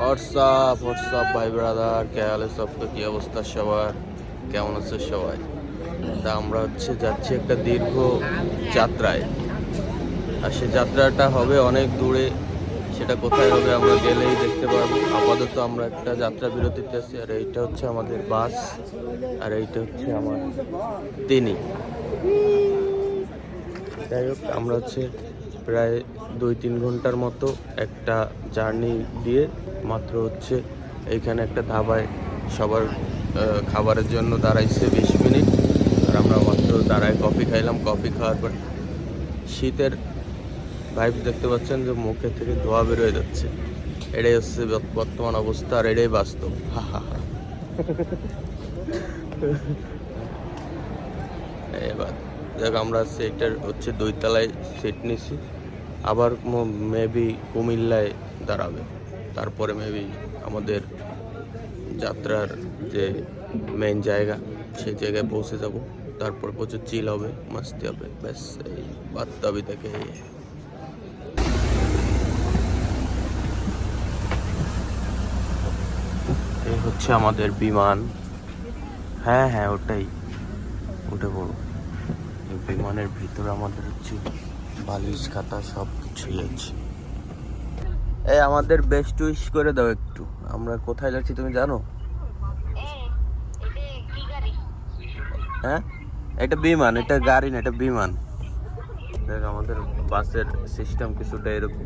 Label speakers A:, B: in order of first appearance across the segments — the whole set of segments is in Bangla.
A: হোয়াটসঅ্যাপ ভাই ব্রাদার, কে হাল সব? তো কি অবস্থা সবার, কেমন আছে সবাই? তা আমরা যাচ্ছি একটা দীর্ঘ যাত্রায়, আর সে যাত্রাটা হবে অনেক দূরে। সেটা কোথায় হবে আমরা গেলেই দেখতে পারবো। আপাতত আমরা একটা যাত্রা বিরতিতে আছি, আর এইটা হচ্ছে আমাদের বাস, আর এইটা হচ্ছে আমার তিনি। যাই হোক, আমরা প্রায় 2-3 ঘন্টার মতো একটা জার্নি দিয়ে মাত্র এইখানে একটা ধাবায় সবার খাবারের জন্য দাঁড়াইছে 20 মিনিট। আর আমরা মাত্র দাঁড়ায় কফি খাইলাম। কফি খাওয়ার পর শীতের ভাইব দেখতে পাচ্ছেন যে মুখে থেকে ধোয়া বেরোয় যাচ্ছে। এটাই হচ্ছে বর্তমান অবস্থা, আর এটাই বাস্তব। হা হা হা। এবার দেখ, আমরা সেইটার 2 তলায় সিট নিছি। আবার মেবি কুমিল্লায় দাঁড়াবে, তারপরে মেবি আমাদের যাত্রার যে মেন জায়গা সেই জায়গায় পৌঁছে যাব। তারপর প্রচুর চিল হবে, মাস্তি হবে, ব্যাস এই বাদ দাবি থেকে। এই হচ্ছে আমাদের বিমান। হ্যাঁ হ্যাঁ, ওটাই, উঠে পড়ো। এই বিমানের ভিতরে আমাদের বালিশ খাতা সব কিছুই আছে। এই আমাদের বেস্ট উইশ করে দাও একটু। আমরা কোথায় যাচ্ছি তুমি জানো? হ্যাঁ, এটা বিমান, এটা গাড়ি না, এটা বিমান। দেখ, আমাদের বাসের সিস্টেম কিছুটা এরকম।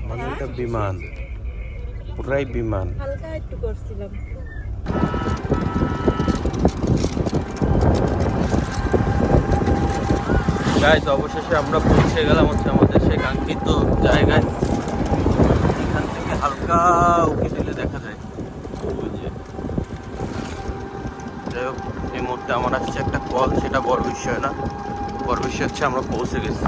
A: মানে এটা বিমান, পুরাই বিমান। গাইস, অবশেষে আমরা পৌঁছে গেলাম আমাদের সেই কাঙ্ক্ষিত জায়গায়। এখান থেকে হালকা উঁকি দিলে দেখা যায়। যাই হোক, এই মুহূর্তে আমার আসছে একটা কল, সেটা বড় বিষয় না। বড় বিষয় হচ্ছে আমরা পৌঁছে গেছি।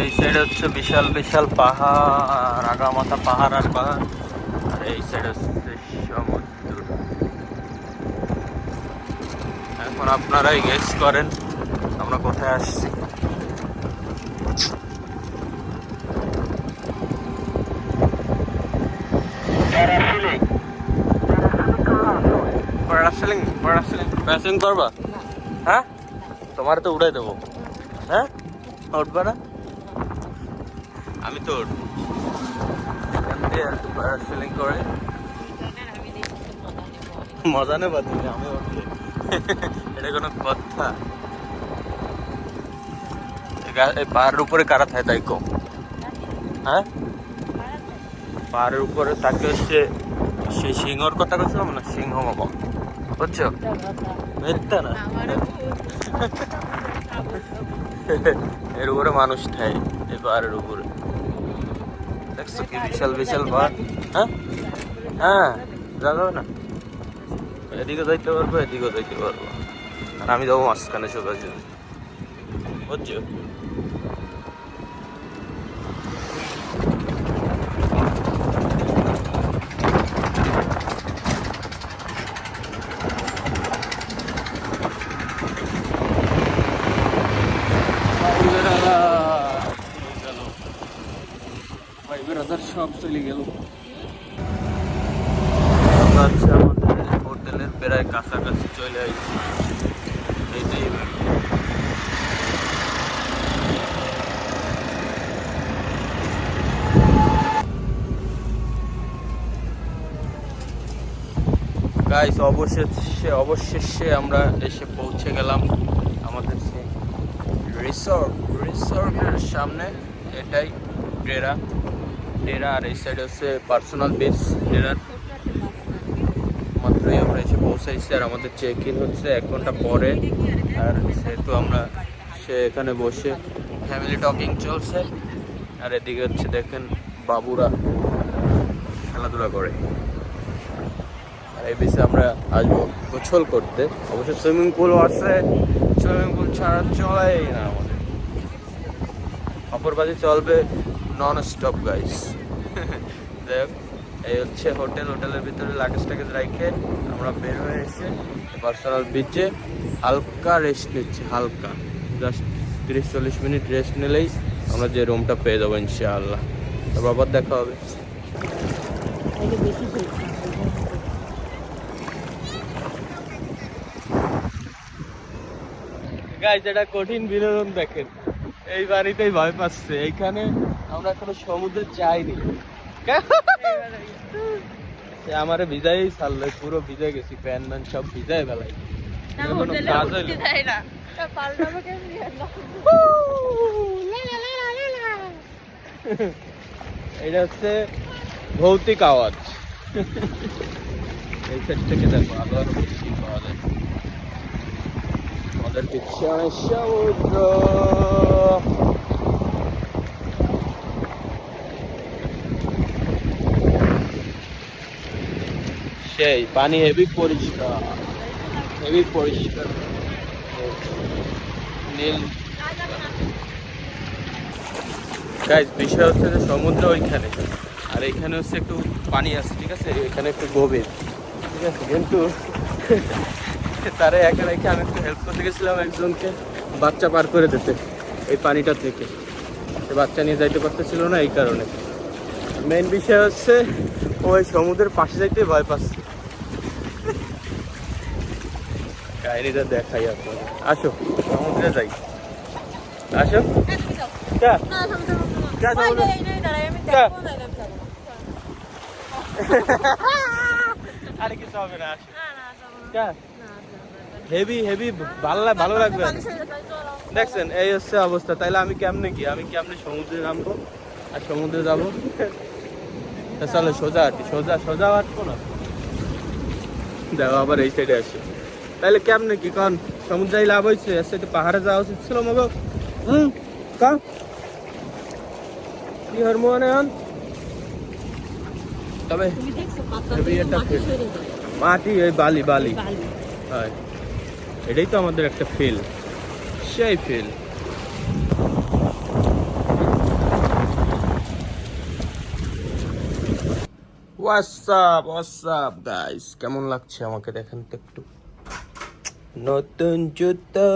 A: এই সাইড হচ্ছে বিশাল বিশাল পাহাড়, আগামাথা পাহাড় আর পাহাড়। আর এই সাইড হচ্ছে সমুদ্র। এখন আপনারাই গেস করেন আমরা কোথায় আসছি। প্যাসিং করবা? হ্যাঁ, তোমার তো উড়াই দেবো। হ্যাঁ, উঠবা না? আমি তো প্যারাসেলিং করে মজা নেবা তুমি? আমি উঠলে এটা কোনো কথা? এই পাহাড়ের উপরে কারা থাকে তাই কম? হ্যাঁ, পাহাড়ের উপরে তাকে সেই সিংহর কথা বলছিলাম না, সিংহ মামা, বুঝছো? মিথ্যা না, এর উপরে মানুষ থাকে, এই পাহাড়ের উপরে। দেখছো কি বিশাল বিশাল পাহাড়? হ্যাঁ হ্যাঁ, যাবে না? এদিকে যাইতে পারবো, এদিকেও যাইতে পারবো, আর আমি যাবো মাঝখানে সবাই, বুঝছো? সব চলে গেল। আমাদের হোটেলের প্রায় কাছাকাছি চলে আসছি। এইটাই গাইস, অবশেষে আমরা এসে পৌঁছে গেলাম আমাদের রিসর্টের সামনে। এটাই ডেরা। আর এই সাইড হচ্ছে পার্সোনাল বেস ডেরার। মাত্রই আমরা এসে পৌঁছাইছি, আর আমাদের চেক ইন হচ্ছে 1 ঘন্টা পরে। আর সেহেতু আমরা এখানে বসে ফ্যামিলি টকিং চলছে। আর এদিকে দেখেন বাবুরা খেলাধুলা করে। আর এই বিষয়ে আমরা আসবো গোসল করতে। অবশ্য সুইমিং পুলও আছে, সুইমিং পুল ছাড়া চলেই না আমাদের। অপরবাজি চলবে নন স্টপ গাইস। দেখ এই হচ্ছে হোটেলের ভিতরে লাগেজ টাগেজ রাখে আমরা বের হয়ে এসে পার্সোনাল বিচে হালকা রেস্ট নিচ্ছি, হালকা জাস্ট 30-40 মিনিট রেস্ট নিলেই আমরা যে রুমটা পেয়ে যাবো ইনশাআল্লাহ। তারপর আবার দেখা হবে। গাইস এটা কঠিন বিনোদন দেখেন, এই বাড়িতেই ভয় পাচ্ছে। এইখানে আমরা এখনো সমুদ্রে যাইনি। আমারে ভিজাই ছাড়লো, পুরো ভিজে গেছি, প্যান্ট ম্যান সব ভিজাই ফেলাই। এটা হচ্ছে ভৌতিক আওয়াজ। এই সাইড থেকে দেখো আবার বেশি পাওয়া যায়। আমাদের পিছনে সমুদ্র, সেই পানি হেভি পরিষ্কার, হেভি পরিষ্কার নীল। গাইস বিষয় হচ্ছে যে সমুদ্র ওইখানে, আর এইখানে হচ্ছে একটু পানি আছে, ঠিক আছে, এখানে একটু গভীর, ঠিক আছে। কিন্তু তারা একা রেখে আমি একটু হেল্প করতে গেছিলাম একজনকে বাচ্চা পার করে দিতে এই পানিটা থেকে। সে বাচ্চা নিয়ে যাইতে পারতেছিল না, এই কারণে। মেইন বিষয় হচ্ছে ওই সমুদ্রের পাশে যাইতে ভয় পাচ্ছে। কাহিনিটা দেখাই আপনাদের, আসো সমুদ্রে যাই, আসো। আরে কিছু হবে না, আসো। হেভি হেভি ভালো লাগবে। দেখছেন এই হচ্ছে অবস্থা, তাইলে আমি কেমনে সমুদ্রে নামবো আর সমুদ্রে যাবো? চলো সোজা হাঁটি, সোজা হাঁটবো না, দেখো আবার এই সাইডে আসি। তাইলে কেমনে কি কারণ সমুদ্রে লাভ হয়েছে, এর সাইডে পাহাড়ে যাওয়া উচিত ছিল মগো। কি হরমোনে তবে মাটি ওই বালি হয়, এটাই তো আমাদের একটা ফিল, সেই ফিল। হোয়াটস আপ গাইস, কেমন লাগছে আমাকে দেখেন তো একটু। নতুন জুতো,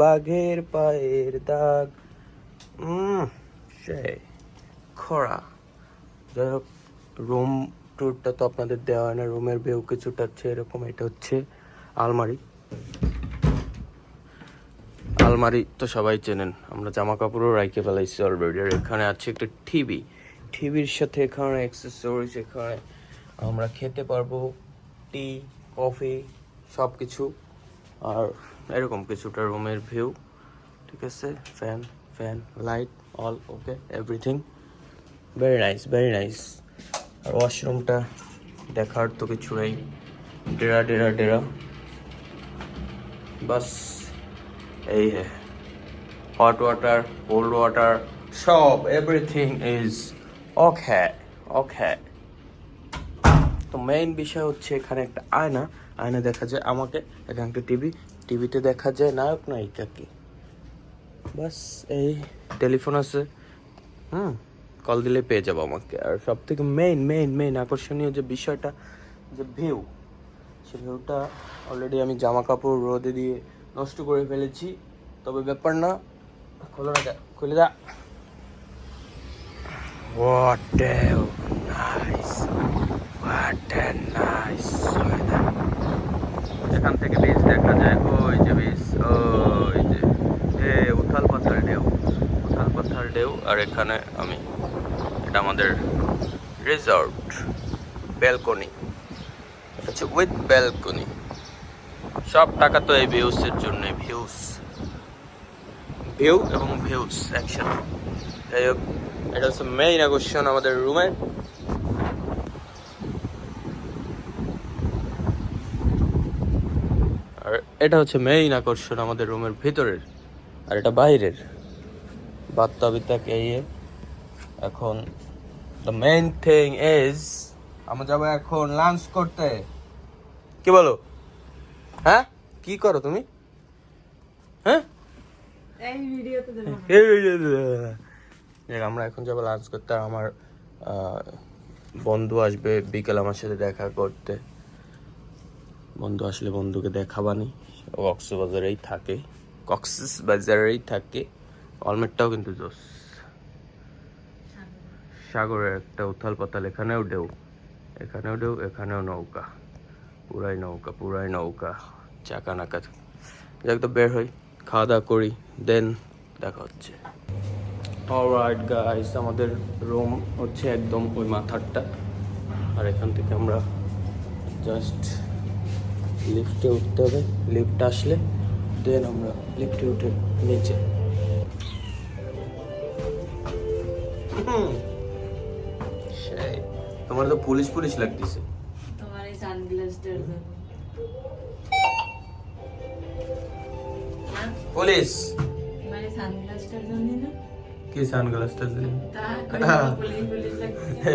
A: বাঘের পায়ের দাগ, সেই খরা। যাই হোক, রুম ট্যুরটা তো আপনাদের দেওয়া হয় না, রুমের ভিউ কিছুটা হচ্ছে এরকম। এটা হচ্ছে আলমারি তো সবাই চেনেন, আমরা জামা কাপড়ও রাইখে ফেলাইছি অলরেডি। আর এখানে আছে একটা টিভির সাথে এখানে অ্যাক্সেসরিজ, এখানে আমরা খেতে পারবো, টি কফি সব কিছু। আর এরকম কিছুটা রুমের ভিউ, ঠিক আছে। Fan light all okay, everything very nice. আর ওয়াশরুমটা দেখার তো কিছু নেই, ডেরা বাস। এই হট ওয়াটার, কোল্ড ওয়াটার, সব এভরিথিং ইজ ওকে। তো মেইন বিষয় হচ্ছে এখানে একটা আয়না দেখা যায় আমাকে, এখানে একটা টিভিতে দেখা যায় নায়িকাকে। বাস এই টেলিফোন আছে, কল দিলে পেয়ে যাবো আমাকে। আর সব থেকে মেইন আকর্ষণীয় যে বিষয়টা, যে ভিউ, সে ভিউটা অলরেডি আমি জামা কাপড় রোদে দিয়ে নষ্ট করে ফেলেছি। তবে ব্যাপার না, খুলে যা। What a nice এখান থেকে বীজ দেখা যায়, ওই যে বীজ, ওই যে উথাল পাথাল ঢেউ। আর এখানে এটা আমাদের রিসর্ট, ব্যালকনি, আচ্ছা উইথ ব্যালকনি। সব টাকা তো এই ভিউসের জন্য, ভিউ এবং ভিউস একসাথে। যাই হোক, এটা হচ্ছে মেইন আকর্ষণ আমাদের রুমের। আর এটা হচ্ছে মেইন আকর্ষণ আমাদের রুমের ভিতরের, আর এটা বাইরের বাত্তাবিত্তাকে। এখন দ্য মেইন থিং ইজ আমরা যাবো এখন লাঞ্চ করতে। কি বলো? হ্যাঁ, কি করো তুমি? হ্যাঁ, এই ভিডিওতে আমরা এখন যাবো লাঞ্চ করতে। আর আমার বন্ধু আসবে বিকেল আমার সাথে দেখা করতে। বন্ধু আসলে বন্ধুকে দেখাবানি। ও কক্সবাজারেই থাকে। অলমেটটাও কিন্তু জোস। সাগরের একটা উথাল পাতাল, এখানেও ঢেউ, এখানেও নৌকা, পুরাই নৌকা চাকা নাকা। যাক তো বের হই, খাওয়া দাওয়া করি, দেন দেখা হচ্ছে। অলরাইট গাইস, আমাদের রুম হচ্ছে একদম ওই মাথারটা। আর এখান থেকে আমরা জাস্ট লিফটে উঠতে হবে। লিফট আসলে দেন আমরা লিফটে উঠে নিচে। তোমার তো পুলিশ লাগতেছে।
B: তোমার এই সানগ্লাসটার জন্য
A: পুলিশ
B: তোমার এই সানগ্লাসটার জন্য না?
A: কি সানগ্লাসটা জন্য?
B: তা পুলিশ লাগছে।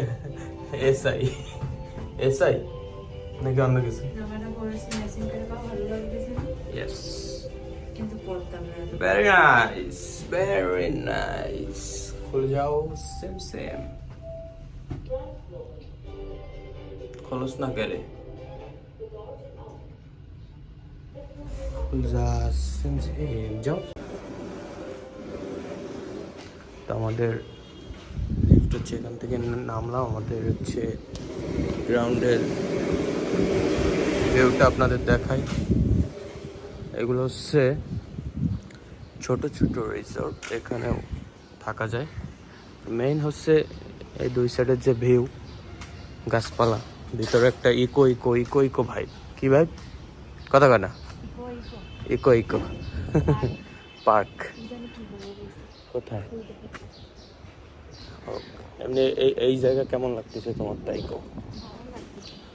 A: এসআই নাকি অন্য কিছু?
B: জামাটা পরেছি ম্যাচিং করে, ভালো লাগতেছে না?
A: ইয়েস,
B: কিন্তু পরতাম না।
A: Very nice. খুলে যাও, সেম খোলস না কেরে, সেম যাও। তো আমাদের লিফট হচ্ছে এখান থেকে নামলাম। আমাদের হচ্ছে গ্রাউন্ডের ভিউটা আপনাদের দেখাই। এগুলো হচ্ছে ছোট রিসোর্ট, এখানেও থাকা যায়। মেইন হচ্ছে এই দুই সাইডের যে ভিউ, গাছপালা, ভিতরে একটা ইকো ভাইব। কি ভাইব? কথা কয় না, ইকো পার্ক। কোথায়? এমনি এই জায়গা কেমন লাগতেছে তোমার? তাই কো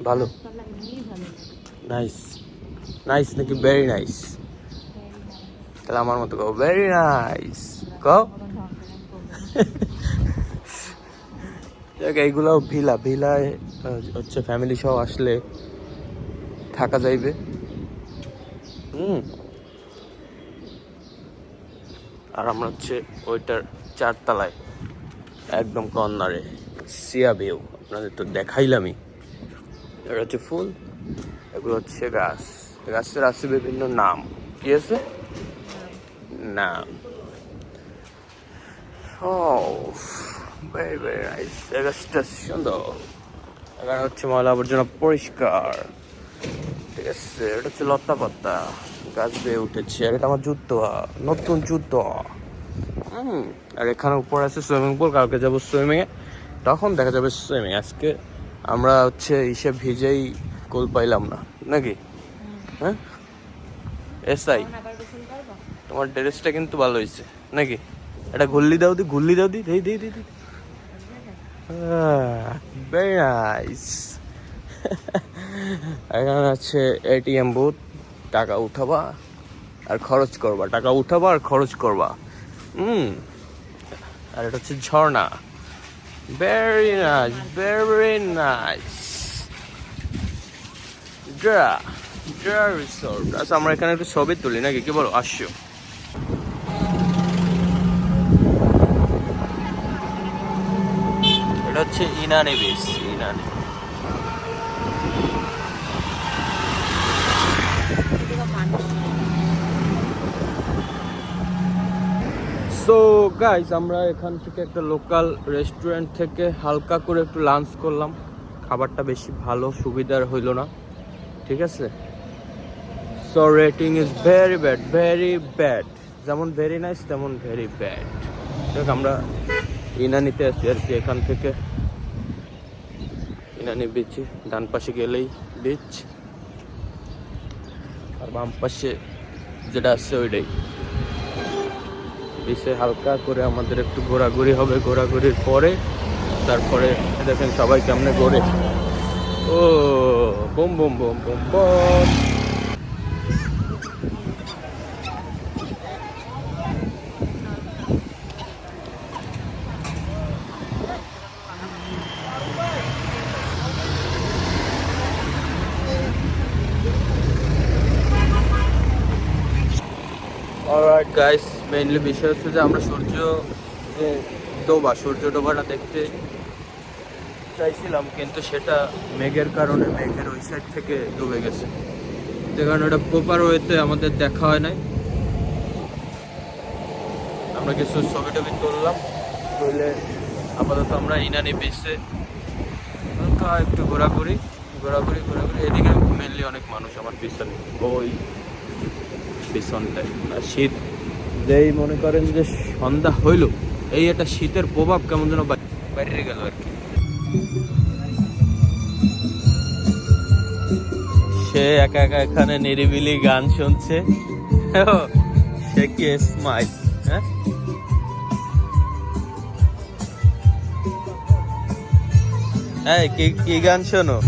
A: ভালো, নাইস নাকি ভেরি নাইস? তাহলে আমার মতো কও ভেরি নাইস কও। এইগুলাও ভিলায় হচ্ছে ফ্যামিলি সহ আসলে থাকা যাইবে। আর আমরা হচ্ছে ওইটার 4 তলায় একদম কর্নারে, সিয়া ভিউ আপনাদের তো দেখাইলামই। এটা হচ্ছে ফুল, এগুলো হচ্ছে গাছ। গাছের আছে বিভিন্ন নাম। কি আছে নাম? ও ভেরি নাইস। এই গাছটা সুন্দর, এখানে হচ্ছে ময়লা আবর্জনা পরিষ্কার। ঠিক আছে, এটা হচ্ছে লতা পাতা, গাছ বেয়ে উঠেছে। আর এটা আমার জুতো, নতুন জুতো। আর এখানে উপর আছে সুইমিং পুল, কালকে যাবো সুইমিংয়ে, তখন দেখা যাবে সুইমিং। আজকে আমরা হচ্ছে ইসে ভিজেই গোল পাইলাম না নাকি? হ্যাঁ এসআই, তোমার ড্রেসটা কিন্তু ভালো হয়েছে নাকি? এটা গুল্লি দাও দি ভেরি নাইস। এখানে আছে এটিএম বুথ, টাকা উঠাবা আর খরচ করবা। আর এটা হচ্ছে ঝর্ণা। Very nice resort. আচ্ছা, আমরা এখানে একটু ছবি তুলি নাকি, কি বলো? আসো। এটা হচ্ছে ইনানি বিচ। সো গাইস, আমরা এখান থেকে একটা লোকাল রেস্টুরেন্ট থেকে হালকা করে একটু লাঞ্চ করলাম। খাবারটা বেশি ভালো সুবিধার হইল না, ঠিক আছে? So rating is very bad. যেমন ভেরি নাইস তেমন ভেরি ব্যাড। দেখ, আমরা ইনানিতে আছি আর কি। এখান থেকে ইনানি বিচে ডান পাশে গেলেই বিচ, আর বাম পাশে যেটা আছে ওইটাই। বিচে হালকা করে আমাদের একটু ঘোরাঘুরি হবে। ঘোরাঘুরির পরে তারপরে দেখেন সবাই কেমনে ঘোরে। ও boom boom boom boom boom. Alright guys, mainly বিষয় হচ্ছে যে আমরা সূর্য যে ডোবা, সূর্য ডোবাটা দেখতে চাইছিলাম, কিন্তু সেটা মেঘের কারণে মেঘের ওই সাইড থেকে ডুবে গেছে, যে কারণে ওটা প্রপার ওয়েতে আমাদের দেখা হয় নাই। আমরা কিছু ছবি টবি তুললাম, তুলে আপাতত আমরা ইনানি বিচে হালকা একটু ঘোরাঘুরি। এদিকে মেনলি অনেক মানুষ আমার পিছনে, ওই পিছনটায়। আর শীত যেই মনে করেন যে সন্ধ্যা হইল, এই একটা শীতের প্রভাব কেমন যেন বাইরে গেল আর কি। সে একা একা এখানে নিরিবিলি গান শুনছে, সে কি স্মাইল। হ্যাঁ, এই কি গান শোনো?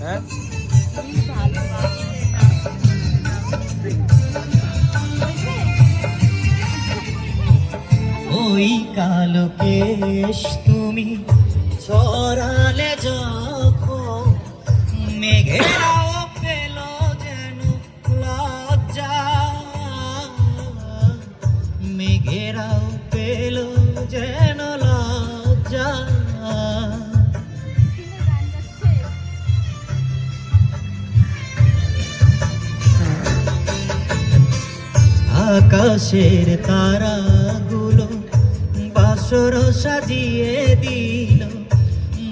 A: হ্যাঁ,
C: ওই কালো কেশ তুমি ছড়ালে যখন, মেঘেরাও পেল যেন লজ্জা, মেঘেরাও পেল যেন লজ্জা। আকাশের তারাগুলো বাসর সাজিয়ে দিল,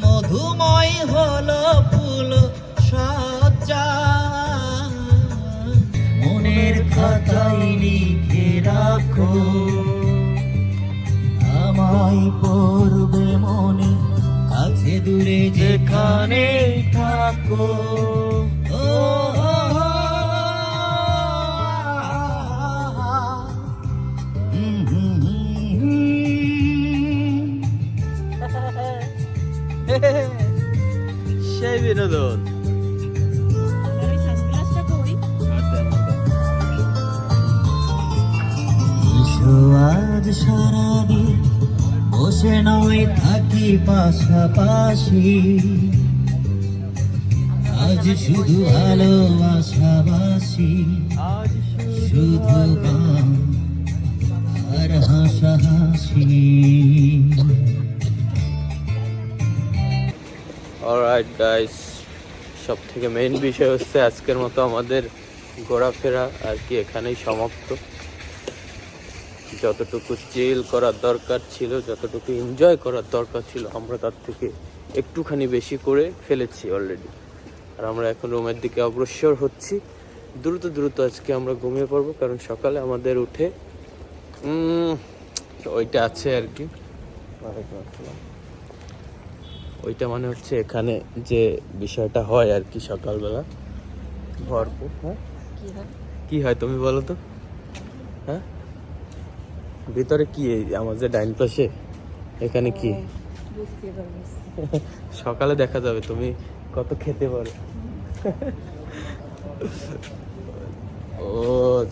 C: মধুময় হলো ফুল সজ্জা। মনের খাতায় লিখে রাখো, আমায় পড়বে মনে, কাছে দূরে যেখানে থাকো। ও
A: সেই বিনোদন।
C: আজ সারাদিন বসে নয় থাকি পাশাপাশি, আজ শুধু ভালোবাসাবাসি, শুধু গান আর হাসাহাসি।
A: অলরাইট গাইস, সব থেকে মেইন বিষয় হচ্ছে আজকের মতো আমাদের ঘোরাফেরা আর কি এখানেই সমাপ্ত। যতটুকু চিল করার দরকার ছিল, যতটুকু এনজয় করার দরকার ছিল, আমরা তার থেকে একটুখানি বেশি করে ফেলেছি অলরেডি। আর আমরা এখন রুমের দিকে অগ্রসর হচ্ছি। দ্রুত আজকে আমরা ঘুমিয়ে পড়বো, কারণ সকালে আমাদের উঠে ওইটা আছে আর কি। ওইটা মানে হচ্ছে এখানে যে বিষয়টা হয় আর কি সকালবেলা ভরপুর। হ্যাঁ, কি হয় তুমি বলো তো? হ্যাঁ, ভিতরে কি আমার যে ডাইন পাশে এখানে কি সকালে দেখা যাবে তুমি কত খেতে পারো। ও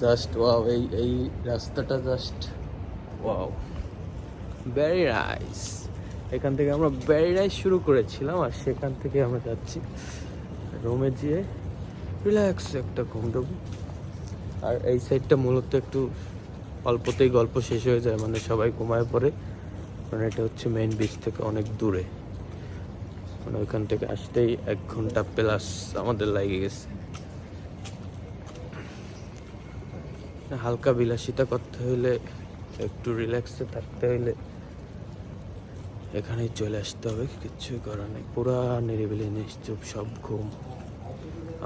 A: জাস্ট ওয়াও, এই রাস্তাটা জাস্ট ওয়াও, ভেরি নাইস। এখান থেকে আমরা ভেরি নাইস শুরু করেছিলাম, আর সেখান থেকে আমরা যাচ্ছি রুমে গিয়ে রিল্যাক্স একটা ঘুম দেবো। আর এই সাইডটা মূলত একটু অল্পতেই গল্প শেষ হয়ে যায়, মানে সবাই ঘুমায় পড়ে, মানে এটা হচ্ছে মেইন বিচ থেকে অনেক দূরে, মানে ওইখান থেকে আসতেই 1 ঘন্টা প্লাস আমাদের লাগে গেছে। হালকা বিলাসিতা করতে হইলে, একটু রিল্যাক্সে থাকতে হইলে এখানেই চলে আসতে হবে, কিচ্ছুই করার নেই। পুরা নিরিবিলি নিশ্চুপ, সব ঘুম,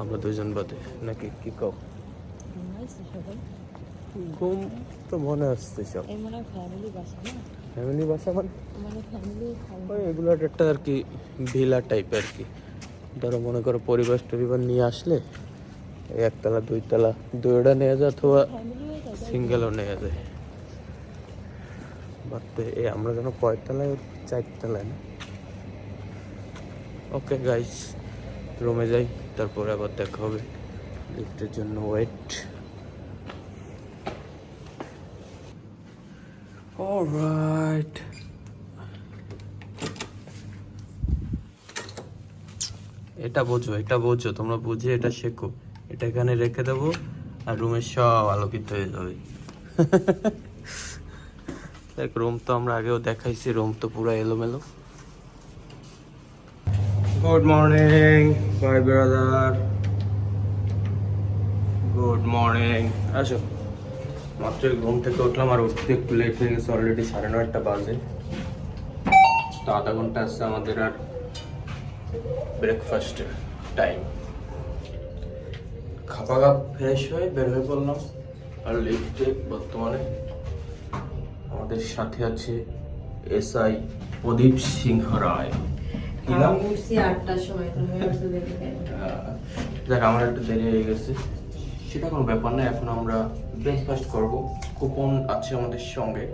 A: আমরা দুজন বাদে। নাকি কি কও? ঘুম তো মনে আসছে সব। ফ্যামিলি বাসা মানে ওই এগুলো একটা আর কি ভিলা টাইপ আর কি। ধরো মনে করো পরিবার টরিবার নিয়ে আসলে এই 1 তলা 2 তলা দুইটা নেওয়া যায়, অথবা সিঙ্গেলও নেওয়া যায়। ভাবতে এই আমরা যেন 5 তলায় 4 তলায় না। ওকে গাইস, রুমে যাই, তারপরে আবার দেখা হবে। লিফটের জন্য ওয়েট। অলরাইট, এটা বোঝো তোমরা, বুঝে এটা শেখো। এটা এখানে রেখে দেবো আর রুমের সব আলোকিত হয়ে যাবে। এক রুম তো আমরা আগেও দেখাইছি, রুম তো পুরো এলোমেলো। Good morning bye brother, good morning. আসো, মাত্র ঘুম থেকে উঠলাম আর উঠতে একটু লেট হয়ে গেছে, অলরেডি 9:30 বাজে। তো আধা ঘন্টা আসছে আমাদের আর ব্রেকফাস্টের টাইম। খাওয়া ফ্রেশ হয়ে বের হয়ে পড়লাম আর লিফটে বর্তমানে আমাদের সাথে আছে এসআই প্রদীপ সিংহ রায়। কি নাম?
B: উঠছি 8টার সময়, তুমি উঠছো দেখে কেন?
A: দেখ আমার একটু দেরি হয়ে গেছে, সেটা কোনো ব্যাপার না। এখন আমরা ব্রেকফাস্ট করব। কুপন আছে আমাদের সঙ্গে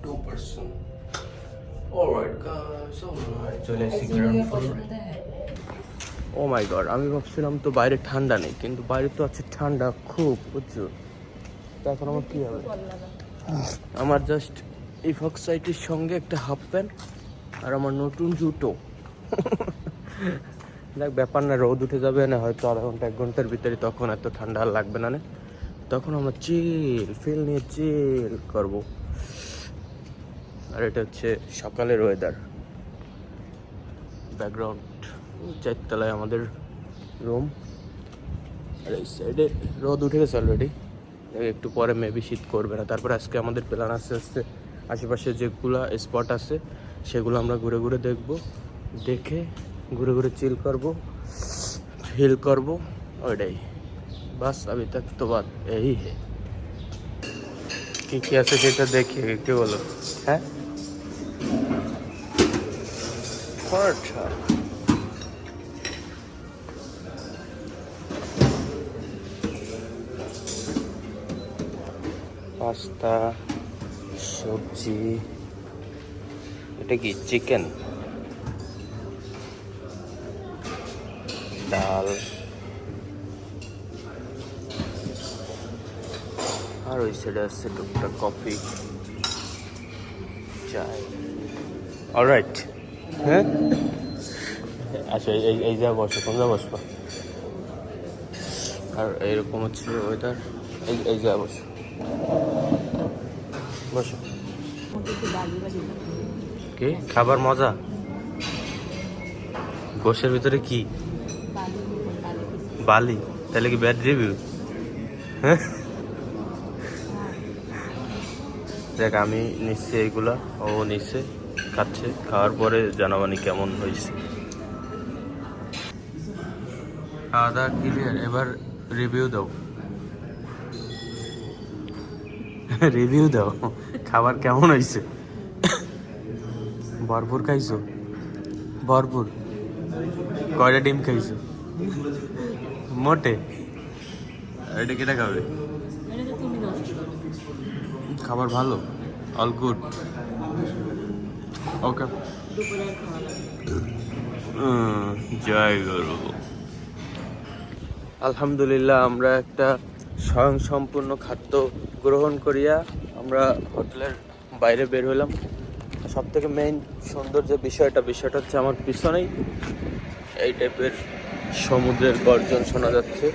A: 2%। অলরাইট গাইস, অলরাইট, চলে এসেছি গ্রাউন্ড ফ্লোরে। ও মাই গড, আমি ভাবছিলাম তো বাইরে ঠান্ডা নেই, কিন্তু বাইরে তো আছে ঠান্ডা খুব প্রচুর। তো এখন আমার কী হবে? আমার জাস্ট ইফক্সাইটের সঙ্গে একটা হাফ প্যান্ট আর আমার নতুন জুতো। দেখ ব্যাপার না, রোদ উঠে যাবে না হয়তো আধা ঘন্টা 1 ঘন্টার ভিতরে, তখন এত ঠান্ডা আর লাগবে না। তখন আমরা চিল ফিল নিয়ে চিল করব। আর এটা হচ্ছে সকালের ওয়েদার। ব্যাকগ্রাউন্ড 4 তলায় আমাদের রুম, আর এই সাইডে রোদ উঠে গেছে অলরেডি। একটু পরে মেবি শীত করবে না। তারপরে আজকে আমাদের প্ল্যান আস্তে আস্তে আশেপাশে যেগুলো স্পট আছে সেগুলো আমরা ঘুরে ঘুরে দেখবো, দেখে ঘুরে ঘুরে চিল করব, ফিল করব, ওইটাই বাস। আবি তক তো বাত এই হে। কি আছে সেটা দেখি, কি বলো? হ্যাঁ আচ্ছা, পাস্তা, সবজি, এটা কি চিকেন, ডাল, আর ওই সাইডে আছে টুকটাক কফি, চাই। অলরাইট, হ্যাঁ আচ্ছা, এই যা বসো, তোমরা বসবো। আর এইরকম হচ্ছে ওয়েদার, এই যা বসো, বসো। কি খাবার মজা? গোশের ভিতরে কি বালি? তাহলে কি ব্যাড রিভিউ? হ্যাঁ দেখ, আমি নিচ্ছি এইগুলা, ও নিচ্ছে, খাচ্ছে, খাওয়ার পরে জানাবানি কেমন হয়েছে। খাওয়া দাওয়া ক্লিয়ার, এবার রিভিউ দাও। রিভিউ দাও, খাবার কেমন হয়েছে? ভরপুর খাইছো? ভরপুর? কয়টা ডিম খাইছো? মোটে? এটা কেটা খাবে? খাবার ভালো, অল গুড, ওকে। জয় গুরু। আলহামদুলিল্লাহ, আমরা একটা স্বয়ংসম্পূর্ণ খাদ্য গ্রহণ করিয়া আমরা হোটেলের বাইরে বের হলাম। সব থেকে মেইন সুন্দর যে বিষয়টা হচ্ছে আমার পিছনেই এই টাইপের সমুদ্রের গর্জন শোনা যাচ্ছে।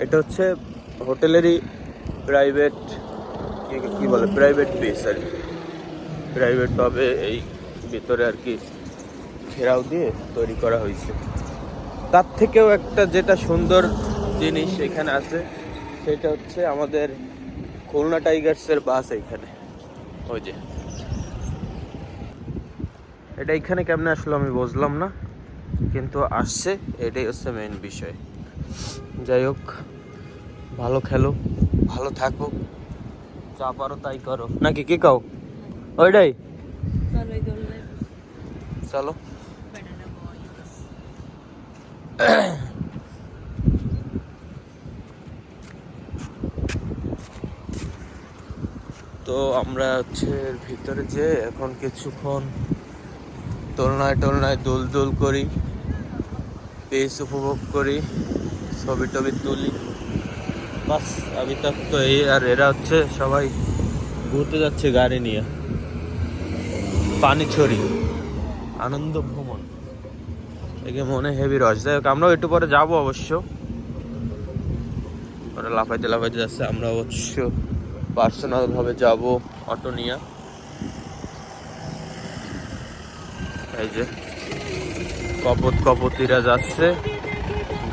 A: এটা হচ্ছে হোটেলেরই প্রাইভেট, কি বলে, প্রাইভেট বেস আর কি। প্রাইভেটভাবে এই ভিতরে আর কি ঘেরাও দিয়ে তৈরি করা হয়েছে। তার থেকেও একটা যেটা সুন্দর জিনিস এখানে আছে সেটা হচ্ছে আমাদের খুলনা টাইগার্সের বাস এইখানে। ওই যে এটা এখানে কেমনে আসলো আমি বুঝলাম না, কিন্তু আসছে, এটাই হচ্ছে মেইন বিষয়। যাই হোক, ভালো খেলো, ভালো থাকো, যা পারো তাই করো, নাকি কি কাও? ওইটাই চলো। তো আমরা হচ্ছে ভিতরে যে এখন কিছুক্ষণ দোলনায় দোল করি, পেস উপভোগ করি, ছবি টবি তুলি, বাস। আমি তাক তো এই, আর এরা হচ্ছে সবাই ঘুরতে যাচ্ছে গাড়ি নিয়ে, পানি ছড়ি, আনন্দ ভ্রমণ, একে মনে হেভি রস। যাই হোক, আমরাও একটু পরে যাবো অবশ্য। ওরা লাফাইতে যাচ্ছে, আমরা অবশ্য পার্সোনাল ভাবে যাব অটো নিয়ে। এই যে কপতিরা যাচ্ছে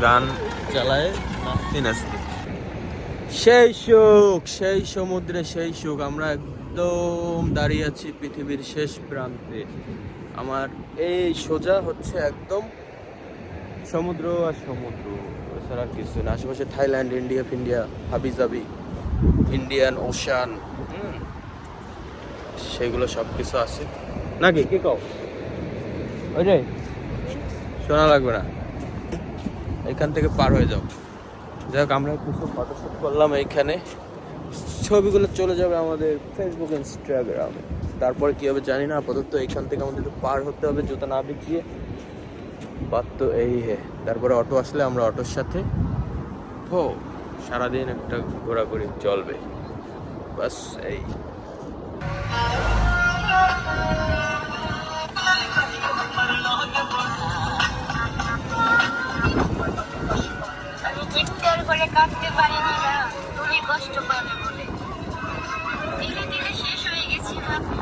A: গান চালায় নাচতে নাচতে। সেই সুখ, সেই সমুদ্রে সেই সুখ। আমরা একদম দাঁড়িয়ে আছি পৃথিবীর শেষ প্রান্তে। আমার এই সোজা হচ্ছে একদম সমুদ্র আর সমুদ্র, এছাড়া আর কিছু না। আশেপাশে থাইল্যান্ড, ইন্ডিয়া হাবি জাবি, ইন্ডিয়ান ওশান, সেগুলো সব কিছু আছে নাকি, কি কও? ওই রে, শোনা লাগবে না, এখান থেকে পার হয়ে যাও। যাই হোক, আমরা কিছু ফটোশ্যুট করলাম এইখানে, ছবিগুলো চলে যাবে আমাদের ফেসবুক ইনস্টাগ্রামে। তারপরে কী হবে জানি না, আপাতত এখান থেকে আমাদের একটু পার হতে হবে জুতা না বিকিয়ে। বাদ তো এই হে, তারপরে অটো আসলে আমরা অটোর সাথে সারাদিন একটা ঘোরাঘুরি চলবে, বাস এই।
D: চিৎকার করে কাঁদতে পারিনি না, তুমি কষ্ট পাবে বলে। ধীরে ধীরে শেষ হয়ে গেছি ভাবি।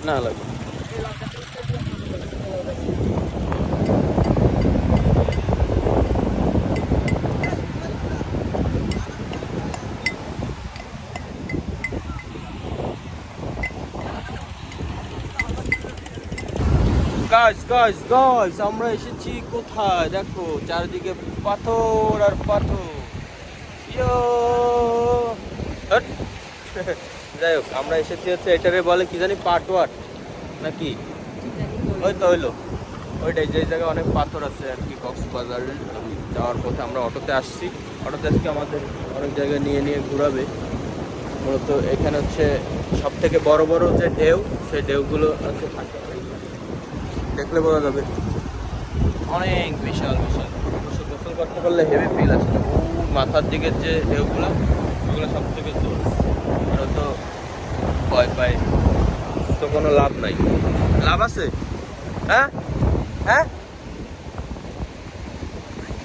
A: না লাগবে। গাইস আমরা এসেছি কোথায় দেখো, চারিদিকে পাথর আর পাথর। যাই হোক, আমরা এসেছি হচ্ছে এটারে বলে কি জানি, পাটওয়াট নাকি, ওই তো হইলো ওইটাই, যে জায়গায় অনেক পাথর আছে আর কি। কক্সবাজার যাওয়ার পথে আমরা অটোতে আসছি। অটোতে আজকে আমাদের অনেক জায়গায় নিয়ে ঘোরাবে। মূলত এখানে হচ্ছে সব থেকে বড় বড় যে ঢেউ, সেই ঢেউগুলো হচ্ছে থাকে, দেখলে বোঝা যাবে, অনেক বিশাল বিশাল। গোসল করতে পারলে হেভি ফিল আছে। মাথার দিকের যে ঢেউগুলো, ওগুলো সব থেকে জোর। আমরা তো ভয় পাই, তো কোনো লাভ নাই। লাভ আছে? হ্যাঁ হ্যাঁ।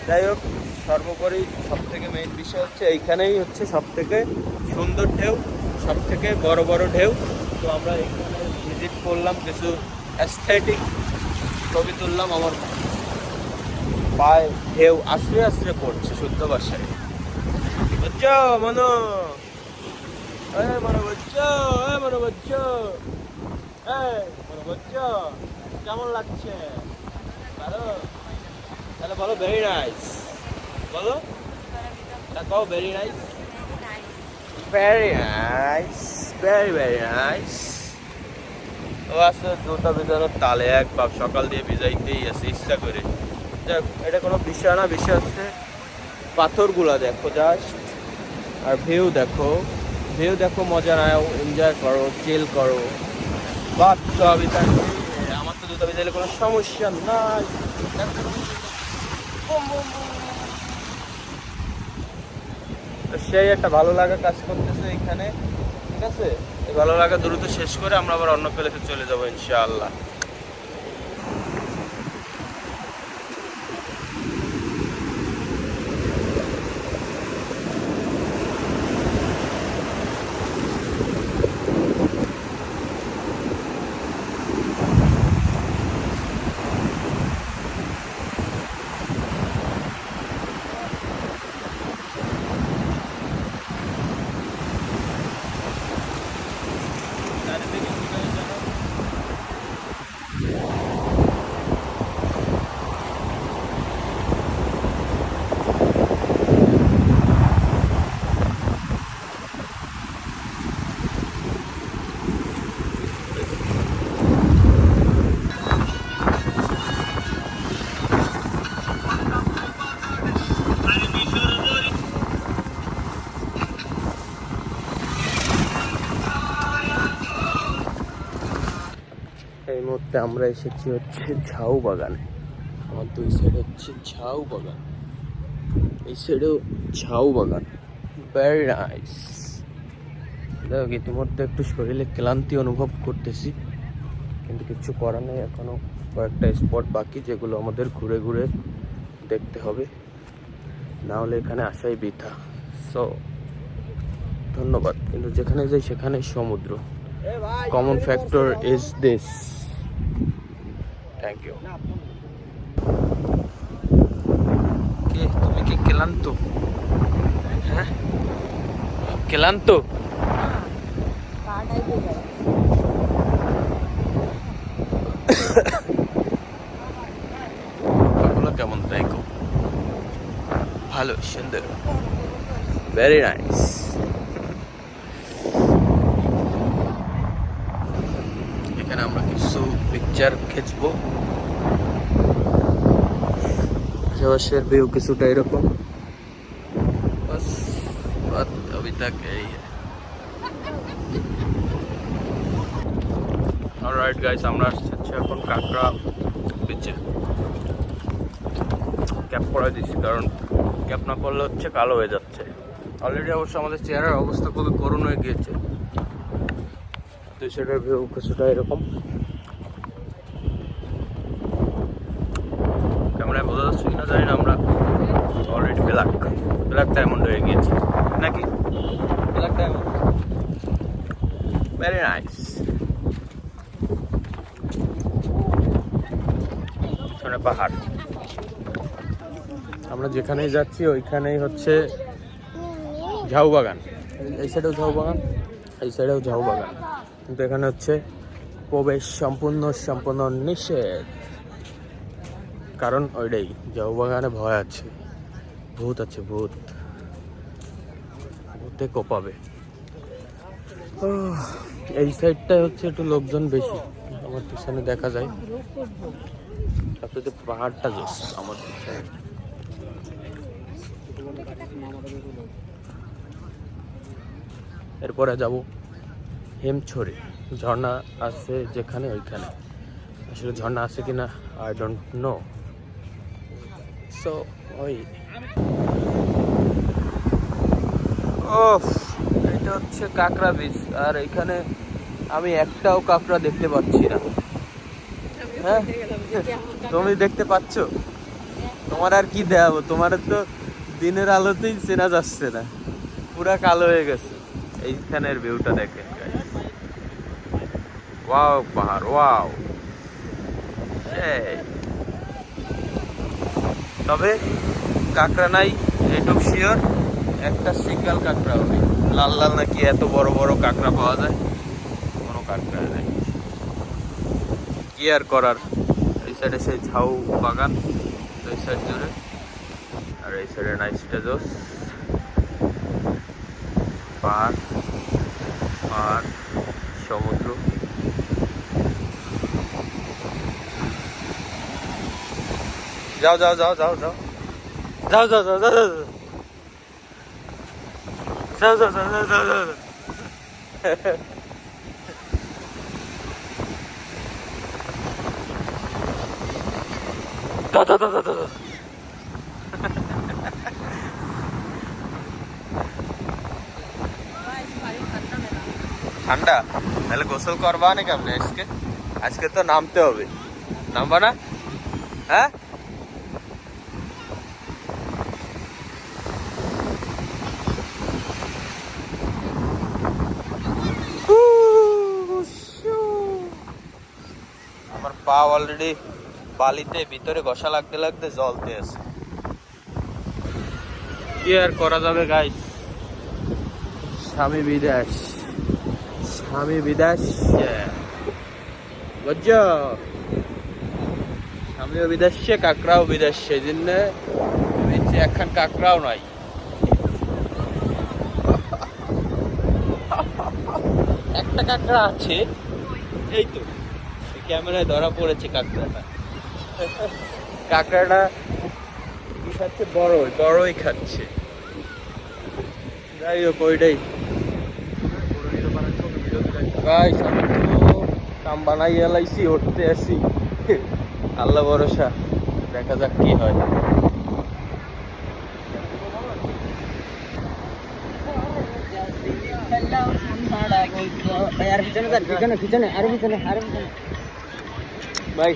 A: যাই হোক, সর্বোপরি সব থেকে মেইন বিষয় হচ্ছে এইখানেই হচ্ছে সব থেকে সুন্দর ঢেউ, সব থেকে বড় বড় ঢেউ। তো আমরা এখানে ভিজিট করলাম, কিছু অ্যাস্থেটিক ছবি তুললাম। আমার পায়ে ঢেউ আশ্রে আশ্রে পড়ছে শুদ্ধ ভাষায়। বুঝছো মনো? মনো বুঝছো? মনো বুঝছো? মনো বুঝছো? কেমন লাগছে? ভালো? তাহলে বলো ভেরি নাইস। বলো, কও very nice. Very nice, very nice. ও আছে জুতা ভিজানোর তালে, এক বাপ সকাল দিয়ে ভিজাইতেই আছে ইচ্ছা করে। যাক, এটা কোনো বিষয় না, বিষয় হচ্ছে পাথরগুলা দেখো জাস্ট, আর ভিউ দেখো, ভিউ দেখো, মজা নাও, এনজয় করো, চিল করো, বাদ সবই থাকবে। আমার তো জুতা ভিজাইলে কোনো সমস্যা নাই। তো সেই একটা ভালো লাগা কাজ করতেছে এখানে, ঠিক আছে? এই ভালো লাগা দ্রুত শেষ করে আমরা আবার অন্য প্লেসে চলে যাবো ইনশাআল্লাহ। এই মুহূর্তে আমরা এসেছি হচ্ছে ঝাউ বাগানে। আমার দুই সাইড হচ্ছে ঝাউ বাগান, এই সাইডেও ঝাউ বাগান। Very nice. দেখ ইতিমধ্যে একটু শরীরে ক্লান্তি অনুভব করতেছি, কিন্তু কিছু করার নেই। এখনও কয়েকটা স্পট বাকি যেগুলো আমাদের ঘুরে ঘুরে দেখতে হবে, না হলে এখানে আসাই বৃথা। সো ধন্যবাদ। কিন্তু যেখানে যাই সেখানেই সমুদ্র। Common factor is this. Thank you. কে তুমি কি ক্লান্ত? হ্যাঁ ক্লান্ত? কেমন তাই কো? ভালো, সুন্দর, ভেরি নাইস। এখানে আমরা কিছু পিকচার খেঁচবো। আশেপাশের ভিউ কিছুটা এরকম। বাস বাত अभी तक यही है। অলরাইট গাইস, আমরা আসছি এখন কাঁকড়া বিচে। ক্যাপ পরে দিচ্ছি, কারণ ক্যাপ না পরলে হচ্ছে কালো হয়ে যাচ্ছে। অলরেডি অবশ্য আমাদের চেহারার অবস্থা খুবই করুণ হয়ে গিয়েছে। দুই সাইডের ভিউ কিছুটা এরকম। ক্যামেরায় বোঝা যাচ্ছে কিনা জানি না, আমরা অলরেডি ব্ল্যাক ডায়মন্ড হয়ে গিয়েছি নাকি? Black diamond, very nice. পিছনে পাহাড়। আমরা যেখানেই যাচ্ছি ওইখানেই হচ্ছে ঝাউ বাগান। এই সাইডেও ঝাউ বাগান, এই সাইডেও ঝাউ বাগান, কিন্তু এখানে হচ্ছে প্রবেশ সম্পূর্ণ নিষেধ। কারণ ওইটাই, ঝাউ বাগানে ভয় আছে, ভূত আছে, ভূতে কোপাবে। এই সাইডটায় হচ্ছে একটু লোকজন বেশি, আমার পিছনে দেখা যায়। তারপরে পাহাড়টা জোস আমার পিছনে। এরপরে যাব হেমছড়ি। ঝর্ণা আছে যেখানে ওইখানে, আসলে ঝর্ণা আছে কিনা আই ডোন্ট নো। সো ওই এটা হচ্ছে কাঁকড়া বীজ, আর এখানে আমি একটাও কাঁকড়া দেখতে পাচ্ছি না। হ্যাঁ তুমি দেখতে পাচ্ছ? তোমার আর কি দেখাবো, তোমার তো দিনের আলোতেই চেনা যাচ্ছে না, পুরা কালো হয়ে গেছে। এইখানের ভিউটা দেখেন, ওয়াও পাহাড়, ওয়াও। তবে কাঁকড়া নাই এইটুক শিওর, একটা সিঙ্গেল কাঁকড়া হবে। লাল লাল নাকি এত বড় বড় কাঁকড়া পাওয়া যায়, কোনো কাঁকড়া নেই। কি আর করার। এই সাইডে সেই ঝাউ বাগান, এই সাইড জুড়ে, আর এই সাইডে নাইসটা জোস। পাহাড় পাহাড়, সমুদ্র। যাও যাও যাও যাও যাও যাও যাও যাও যাও যাও যাও যাও যাও যাও যাও। দাদা দাদা দাদা ঠান্ডা, তাহলে গোসল করবা না কেমন? আজকে তো নামতে হবে, নামবা না? হ্যাঁ আমার পা অলরেডি বালিতে ভিতরে ঘষা লাগতে লাগতে জ্বলতে আছে। কি আর করা যাবে গাইস, স্বামী বিদেশ, স্বামী বিদেশ বুঝছো? স্বামীও বিদেশে, কাঁকড়াও বিদেশ, সেই জন্য একখান কাঁকড়াও নাই। একটা কাঁকড়া আছে, এই তো ক্যামেরায় ধরা পড়েছে কাঁকড়াটা। কাঁকড়াটা কি খাচ্ছে? বড়ই খাচ্ছে। যাই হোক, ওইটাই গাইস। আমি তো কাম বানাই এলাইছি, উঠতে আসি, আল্লাহ ভরসা, দেখা যাক কি হয়। ভাই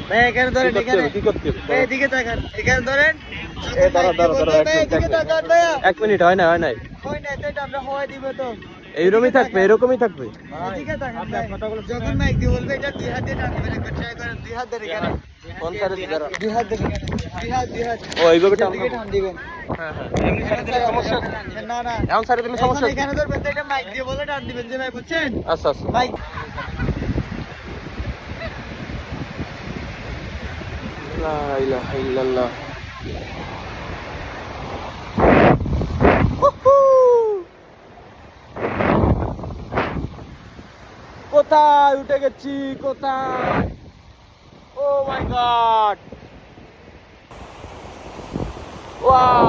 A: কি করতে হবে? এক মিনিট, হয় নাই এইরকমই থাকবে, এরকমই থাকবে। ও এইভাবে টান দিবেন। হ্যাঁ হ্যাঁ, এমনি ছাড়ে দিলে সমস্যা আছে? এমন ছাড়ে দিলে সমস্যা আছে? আচ্ছা আচ্ছা ভাই। লা ইলাহা ইল্লাল্লাহ। কোথায় উঠে গেছি, কোথায়? ও মাই গড, ওয়াও!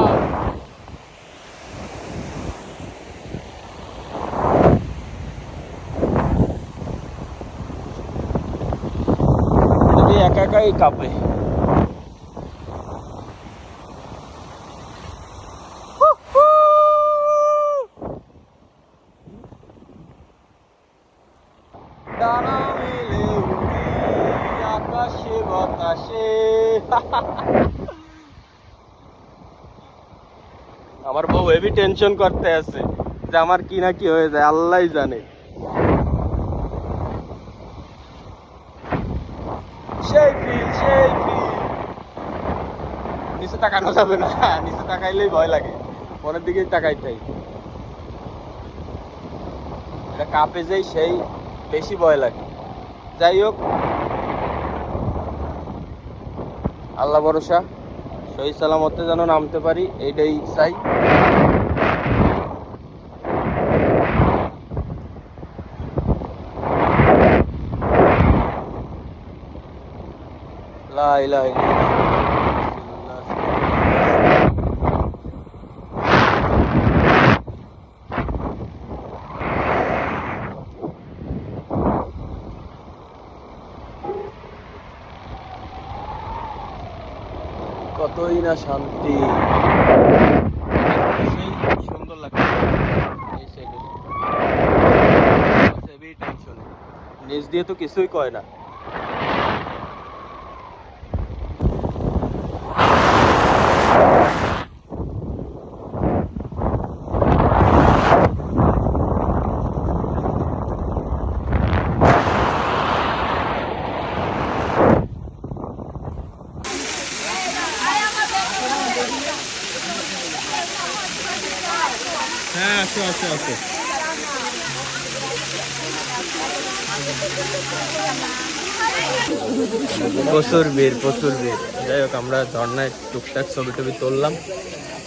A: একা একাই কাঁপে। ডানা মেলে উড়ি আকাশে বাতাসে। আমার বউ হেভি টেনশন করতে আছে যে আমার কি না কি হয়ে যায়, আল্লাহই জানে। সেই ফিল, সেই ফিল। নিচে তাকানো যাবে না, নিচে তাকাইলেই ভয় লাগে, পরের দিকেই তাকাইতেই। এটা কাঁপে যেই সেই বেশি ভয় লাগে। যাই হোক, আল্লাহ ভরসা, সহি সালামতে যেন নামতে পারি, এইটাই চাই। লা ইলাহা ইল্লাল্লাহ। কতই না শান্তি, সেই সুন্দর লাগে। এই সাইডে হেভি টেনশন, নিচ দিয়ে তো কিছুই কয় না। হ্যাঁ আসো আসো আসো। প্রচুর ভিড়, প্রচুর ভিড়। যাই হোক, আমরা ঝর্ণায় টুকটাক ছবি টবি তুললাম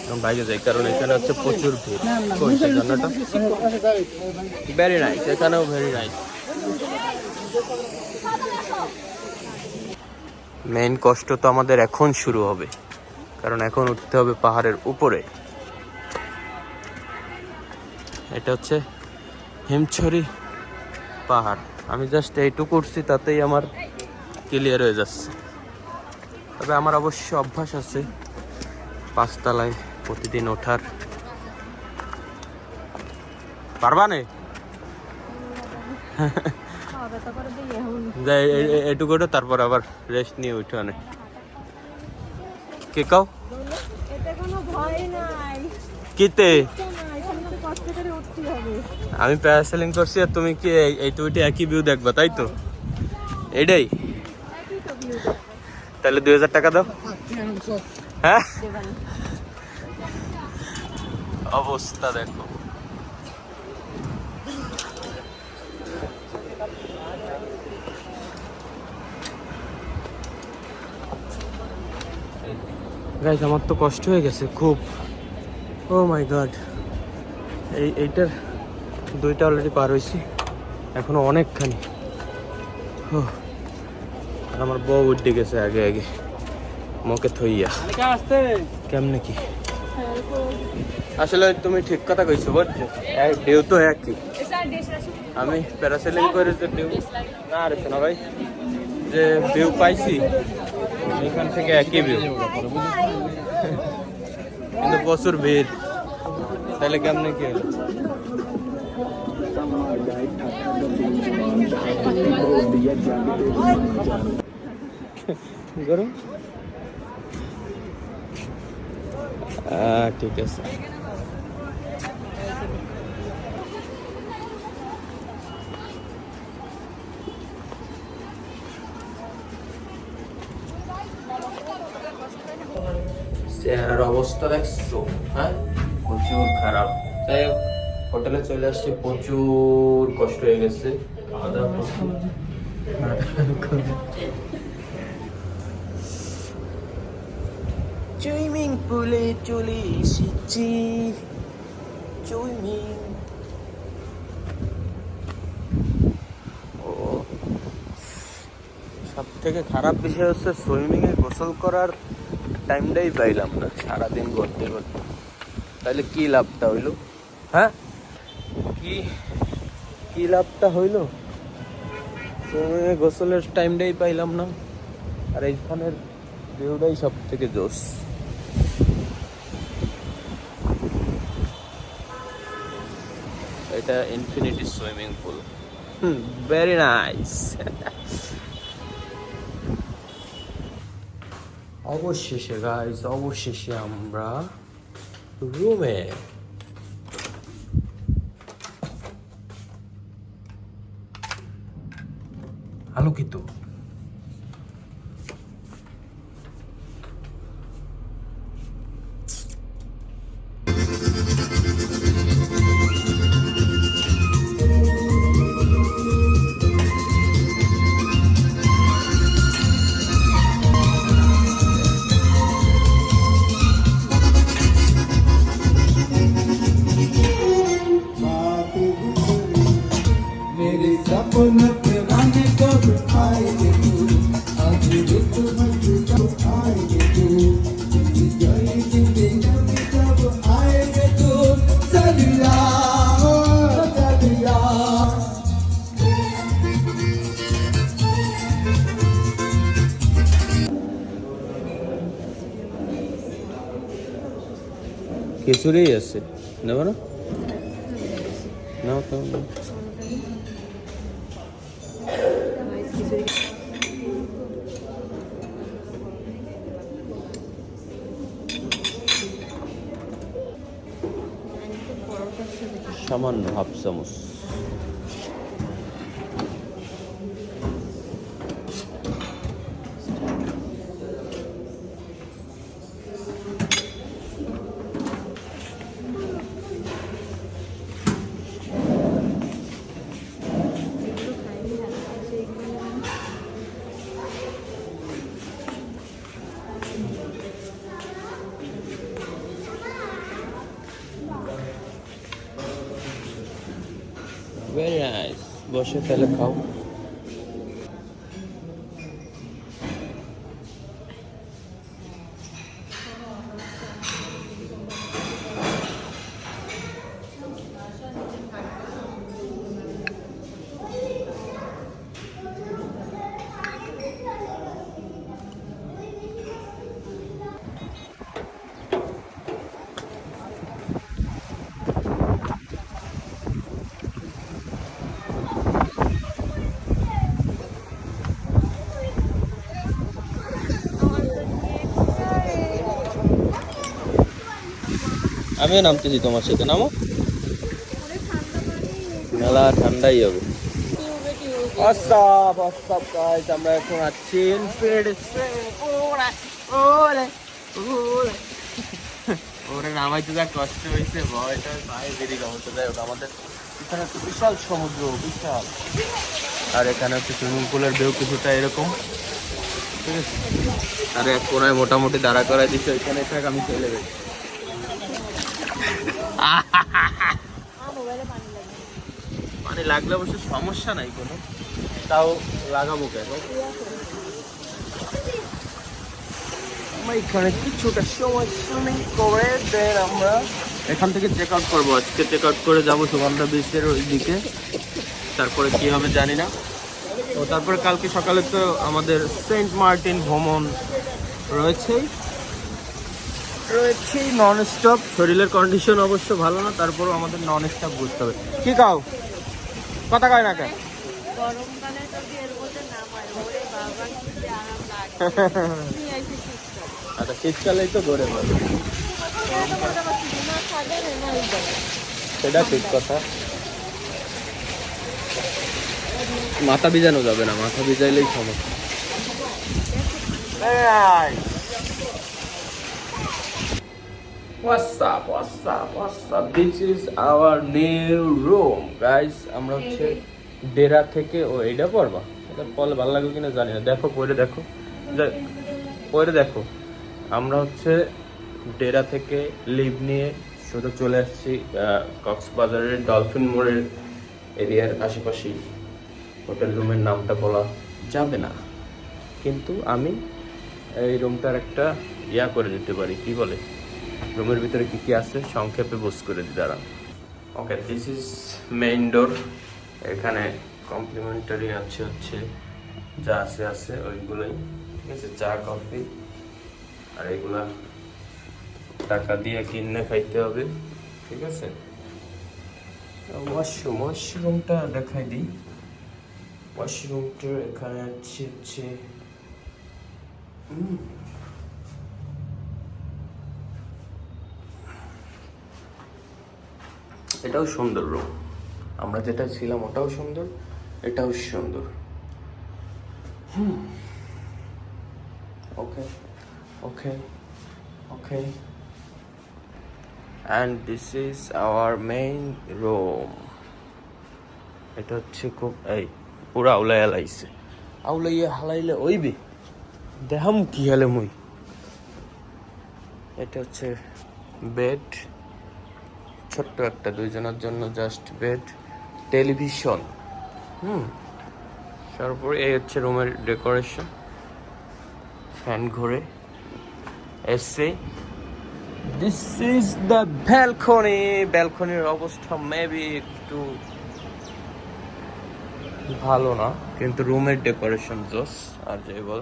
A: এবং বাইরে যাই, কারণ এখানে হচ্ছে প্রচুর ভিড়। ঝর্ণাটা ভেরি নাইস, এখানেও ভেরি নাইস। মেইন কষ্ট তো আমাদের এখন শুরু হবে, কারণ এখন উঠতে হবে পাহাড়ের উপরে। এটা হচ্ছে হিমছড়ি পাহাড়। আমি জাস্ট এইটুকু উঠছি, তাতেই আমার ক্লিয়ার হয়ে যাচ্ছে। তবে আমার অবশ্য অভ্যাস আছে 5 তলায় প্রতিদিন ওঠার। পারবা না? যাই এটুকু ওঠো, তারপর আবার রেস্ট নিয়ে উঠে অনেক। কে কাও কিতে? আমি প্যারাসেলিং করছি আর তুমি কি এই টুইটে একই ভিউ দেখবা, তাই তো? এটাই তাহলে 2000 টাকা দাও। হ্যাঁ, অবস্থা দেখো। গাইস, আমার তো কষ্ট হয়ে গেছে খুব। ও মাই গড, এইটার 2টা অলরেডি পার হয়েছি, এখনো অনেকখানি। আর আমার বউ উঠে গেছে আগে আগে, মুখে থইয়া। কেমনে কি? আসলে তুমি ঠিক কথা কইছো, বুঝছো, ঢেউ তো একই। আমি প্যারাসেলিং করে যে ভিউ না আরে শোনা ভাই যে ভিউ পাইছি এখান থেকে একই ভিউ কিন্তু প্রচুর ভিড় তাহলে কেমনে কি হলো গরম ঠিক আছে চেহারার অবস্থা দেখছো হ্যাঁ প্রচুর খারাপ তাই হোটেলে চলে আসছি প্রচুর কষ্ট হয়ে গেছে খাওয়া দাওয়া সুইমিং পুলে চলে এসেছি সুইমিং ও সব থেকে খারাপ বিষয় হচ্ছে সুইমিং এ গোসল করার টাইমটাই পাইলাম না সারাদিন করতে করতে তাহলে কি লাভটা হইলো হ্যাঁ কি কি লাভটা হইলো সুইমিং এ গোসলের টাইমটাই পাইলাম না আর এইখানের ভিউটাই সব থেকে জোস এটা infinity swimming pool very nice অবশেষে গাইস অবশেষে আমরা রুমে আলোকিত
E: मेरे सपन रानी कब आएगे तू आज रुत मत कब आएगे तू कब आएगे तू चलिया चलिया
A: খিচুড়ি আছে নেব না নাও তো সামান্য হাফ চামচ ভেরি নাইস বসে তাহলে খাও আমিও নামতেছি তোমার সাথে নামো মেলা ঠান্ডাই হবে গাইস আমরা এখন আছি ওরে নামাইতে যা কষ্ট হয়েছে ভয়টা ভাই বেরিয়ে গেছে যাই হোক আমাদের এখানে একটা বিশাল সমুদ্র বিশাল আর এখানে হচ্ছে সুইমিং পুলের ভিউ কিছুটা এরকম ঠিক আছে আর এক কোনায় মোটামুটি দাঁড়া করাই দিচ্ছে ওইখানে থাক আমি চলে গেছি পানি লাগলে অবশ্য সমস্যা নাই কোনো তাও লাগাবো কেন এখানে কিছুটা সময় সুইমিং করে দেন আমরা এখান থেকে চেক আউট করবো আজকে চেক আউট করে যাবো সুগন্ধা বিচের ওই দিকে তারপরে কি হবে জানি না। তো তারপরে কালকে সকালে তো আমাদের সেন্ট মার্টিন ভ্রমণ রয়েছেই নন স্টপ। শরীরের কন্ডিশন অবশ্য ভালো না, তারপরেও আমাদের নন স্টপ বুঝতে হবে। কি কাও কথা কয় না কেন?
B: গরমকালে যদি এর মধ্যে নামায় ওরে বাবা কি যে আরাম লাগে। নিয়ে আইছি শীতকাল।
A: আচ্ছা শীতকালেই তো ঘরে বলো, সেটা ঠিক কথা। মাথা ভিজানো যাবে না, মাথা ভিজাইলেই সমস্যা। What's up? This is our new room, guys. আমরা হচ্ছে ডেরা থেকে এইটা পড়বা, এটা পড়লে ভালো লাগবে কিনা জানি না। দেখো পড়ে দেখো, পড়ে দেখো। আমরা হচ্ছে ডেরা থেকে লিভ নিয়ে সোজা চলে আসছি কক্সবাজারের ডলফিন মোড়ের এরিয়ার আশেপাশেই। হোটেল রুমের নামটা বলা যাবে না, কিন্তু আমি এই রুমটার একটা করে দিতে পারি। কি বলে, রুমের ভিতরে কি কি আছে সংক্ষেপে বুঝ করে দিই, দাঁড়ান। ওকে, দিস ইজ মেইন ডোর। এখানে কমপ্লিমেন্টারি হচ্ছে যা আছে ওইগুলোই, ঠিক আছে। চা কফি আর এগুলা টাকা দিয়ে কিনে খাইতে হবে, ঠিক আছে। ওয়াশরুমটা দেখাই দিই। ওয়াশরুমটা এখানে হচ্ছে এটাও সুন্দর রুম। আমরা যেটা ছিলাম ওটাও সুন্দর, এটাও সুন্দর। ওকে and this is our main room. এটা হচ্ছে খুব পুরা আউলাই হালাইছে, আউলাইয়া হালাইলে ওইবে দেখাম কি হালে মুই। এটা হচ্ছে বেড, ছোট্ট একটা 2 জনের জন্য জাস্ট বেড, টেলিভিশন। তারপরে এই হচ্ছে রুমের ডেকোরেশন, ফ্যান ঘুরে এসে। This is the balcony. ব্যালকনির অবস্থা মেবি একটু ভালো না, কিন্তু রুমের ডেকোরেশন জোস। আর যাই বল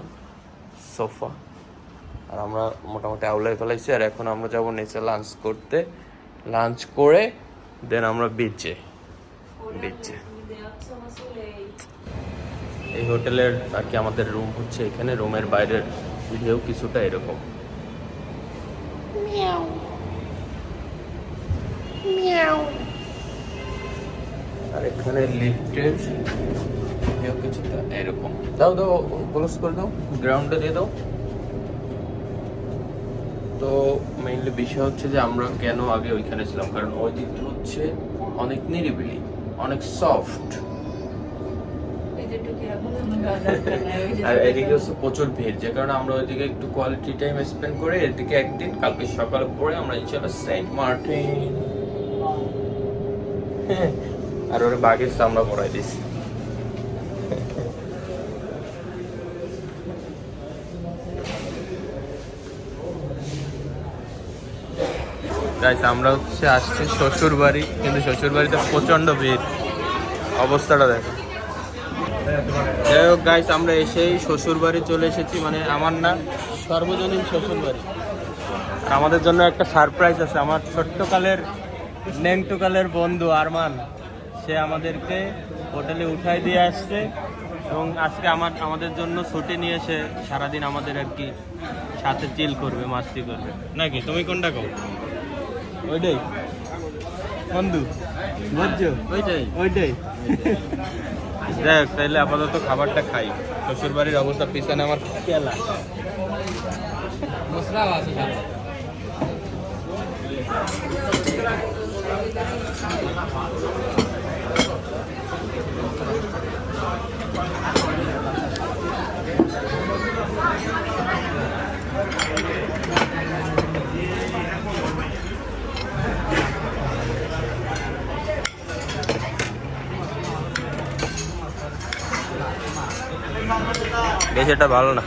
A: সোফা। আর আমরা মোটামুটি আউলাই ফেলাইছি। আর এখন আমরা যাবো নিচে লাঞ্চ করতে। লাঞ্চ করে দেন আমরা বিচে। এই হোটেলের আর কি আমাদের রুম হচ্ছে এখানে। রুমের বাইরের ভিডিও কিছুটা এরকম। আর এখানে লিফটের ভিডিও কিছুটা এরকম। দাও ক্লোজ করে দাও, গ্রাউন্ডে দিয়ে দাও। তো মেইনলি বিষয় হচ্ছে যে আমরা কেন আগে ওইখানে ছিলাম, কারণ ওই দিকটা হচ্ছে অনেক নিরিবিলি, অনেক সফট। আর এদিকে হচ্ছে প্রচুর ভিড়, যে কারণে আমরা ওইদিকে একটু কোয়ালিটি টাইম স্পেন্ড করে এদিকে একদিন, কালকে সকালে পরে আমরা ইনশাআল্লাহ সেন্ট মার্টিন। আর ওর বাগের আমরা পড়াই দিছি। গাইস আমরা হচ্ছে আসছি শ্বশুর বাড়ি, কিন্তু শ্বশুর বাড়িতে প্রচন্ড ভিড়, অবস্থাটা দেখো। যাই হোক গাইস, আমরা এসেই শ্বশুর বাড়ি চলে এসেছি, মানে আমার না সর্বজনীন শ্বশুর বাড়ি। আর আমাদের জন্য একটা সারপ্রাইজ আছে। আমার ছোট্টকালের নেংটুকালের বন্ধু আরমান, সে আমাদেরকে হোটেলে উঠাই দিয়ে আসছে এবং আজকে আমাদের জন্য ছুটি নিয়ে এসে সারাদিন আমাদের আর কি সাথে চিল করবে, মাস্তি করবে নাকি। তুমি কোনটা কও? ওইটাই বন্ধু, বুঝছো? ওইটাই। যাই হোক, তাইলে আপাতত খাবারটা খাই। শ্বশুর বাড়ির অবস্থা পিছনে আমার কেলা মশলাও আছে। বেশ, এটা ভালো না।